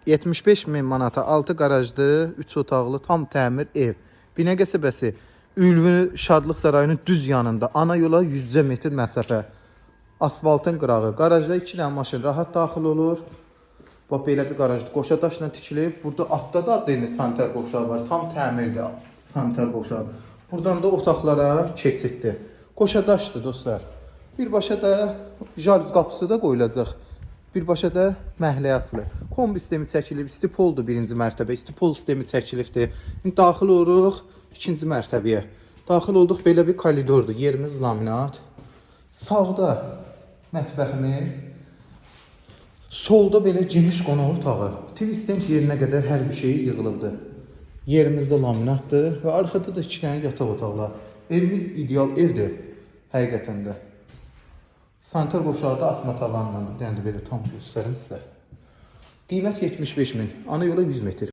75 min manata 6 qarajlı, 3 otaqlı, tam təmir ev. Binə qəsəbəsi Ülvi Şadlıq Sarayının düz yanında. Ana yola 100 metr məsafə. Asfaltın qırağı. Qarajda 2 dənə maşın rahat daxil olur. Bax, belə bir qarajdır. Qoşa daşla tikilib. Burada altda da deyil sanitar qovşağı var. Tam təmirli sanitar qovşağı. Buradan da otaqlara keçiddir. Qoşa daşdır dostlar. Birbaşa da jaluz qapısı da qoyulacaq. Birbaşa da məhəlləyə açılır. Kombi sistemi çəkilib. Stipoldur birinci mərtəbə. Stipol sistemi çəkilibdir. İndi daxil oluruq ikinci mərtəbəyə. Daxil olduq, belə bir koridordur. Yerimiz laminat. Sağda mətbəximiz. Solda belə geniş qonaq otağı. TV stand yerinə qədər hər bir şey yığılıbdır. Yerimizdə laminatdır və arxada da 2 dənə yataq otaqlar. Evimiz ideal evdir həqiqətən də. Sanitar qovşağı da asma tavanla. Yəni belə tam göstərim sizə. Qiymət 75 min. Ana yola 100 metr.